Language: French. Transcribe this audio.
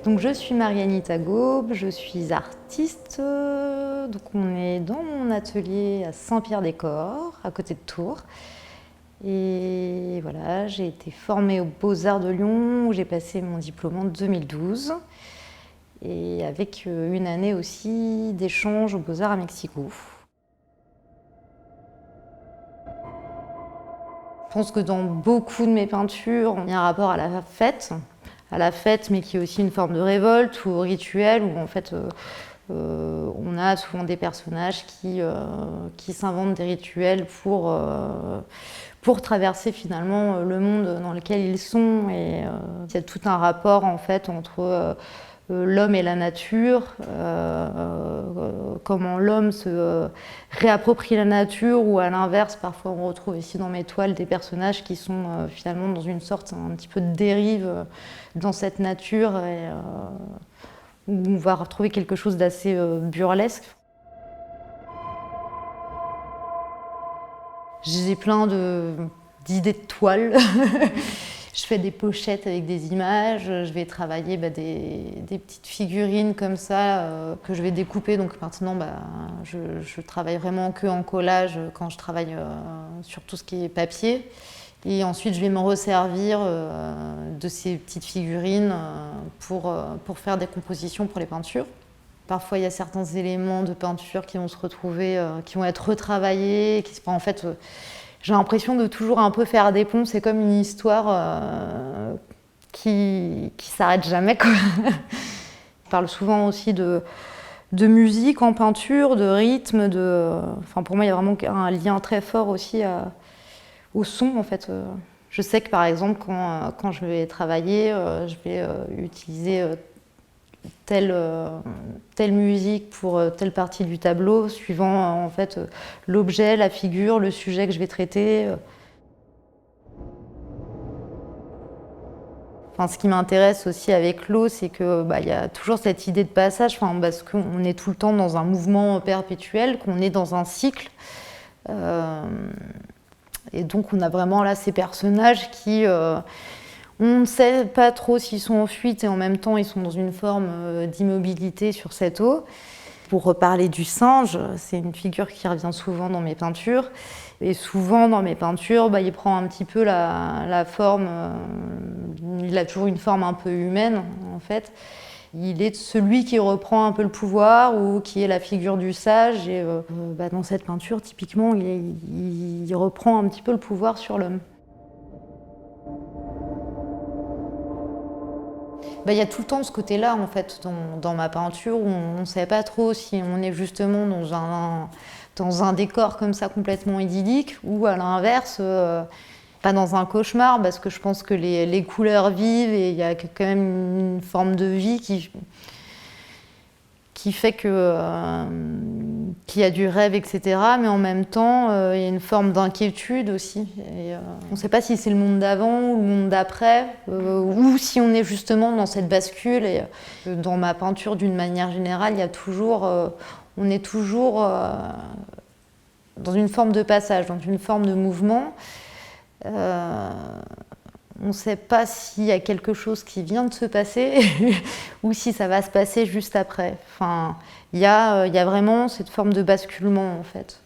Donc je suis Marianita Gaube, je suis artiste. Donc on est dans mon atelier à Saint-Pierre-des-Corps, à côté de Tours. Et voilà, j'ai été formée aux Beaux-Arts de Lyon, où j'ai passé mon diplôme en 2012. Et avec une année aussi d'échange aux Beaux-Arts à Mexico. Je pense que dans beaucoup de mes peintures, il y a un rapport à la fête, mais qui est aussi une forme de révolte ou rituel, où en fait on a souvent des personnages qui s'inventent des rituels pour traverser finalement le monde dans lequel ils sont. Et il y a tout un rapport en fait entre l'homme et la nature, comment l'homme se réapproprie la nature, ou à l'inverse, parfois on retrouve ici dans mes toiles des personnages qui sont finalement dans une sorte un petit peu de dérive dans cette nature, et où on va retrouver quelque chose d'assez burlesque. J'ai plein d'idées de toiles. Je fais des pochettes avec des images, je vais travailler des petites figurines comme ça que je vais découper. Donc maintenant, je travaille vraiment que en collage quand je travaille sur tout ce qui est papier. Et ensuite, je vais me resservir de ces petites figurines pour faire des compositions pour les peintures. Parfois, il y a certains éléments de peinture qui vont se retrouver, qui vont être retravaillés, en fait, j'ai l'impression de toujours un peu faire des ponts. C'est comme une histoire qui s'arrête jamais, quoi. Je parle souvent aussi de musique en peinture, de rythme, enfin, pour moi, il y a vraiment un lien très fort aussi au son, en fait. Je sais que, par exemple, quand je vais travailler, je vais utiliser telle musique pour telle partie du tableau, suivant en fait l'objet, la figure, le sujet que je vais traiter. Enfin, ce qui m'intéresse aussi avec l'eau, c'est que y a toujours cette idée de passage, parce qu'on est tout le temps dans un mouvement perpétuel, qu'on est dans un cycle. Et donc on a vraiment là ces personnages qui on ne sait pas trop s'ils sont en fuite, et en même temps ils sont dans une forme d'immobilité sur cette eau. Pour reparler du singe, c'est une figure qui revient souvent dans mes peintures. Et souvent dans mes peintures, il prend un petit peu la forme, il a toujours une forme un peu humaine en fait. Il est celui qui reprend un peu le pouvoir, ou qui est la figure du sage. Et dans cette peinture, typiquement, il reprend un petit peu le pouvoir sur l'homme. Il y a tout le temps ce côté-là, en fait, dans ma peinture, où on ne sait pas trop si on est justement dans un décor comme ça complètement idyllique, ou à l'inverse, pas dans un cauchemar, parce que je pense que les couleurs vivent, et il y a quand même une forme de vie qui fait qu'il y a du rêve, etc. Mais en même temps, il y a une forme d'inquiétude aussi. Et, on ne sait pas si c'est le monde d'avant ou le monde d'après, ou si on est justement dans cette bascule. Et dans ma peinture, d'une manière générale, on est toujours dans une forme de passage, dans une forme de mouvement. On ne sait pas s'il y a quelque chose qui vient de se passer ou si ça va se passer juste après. Enfin, il y a vraiment cette forme de basculement, en fait.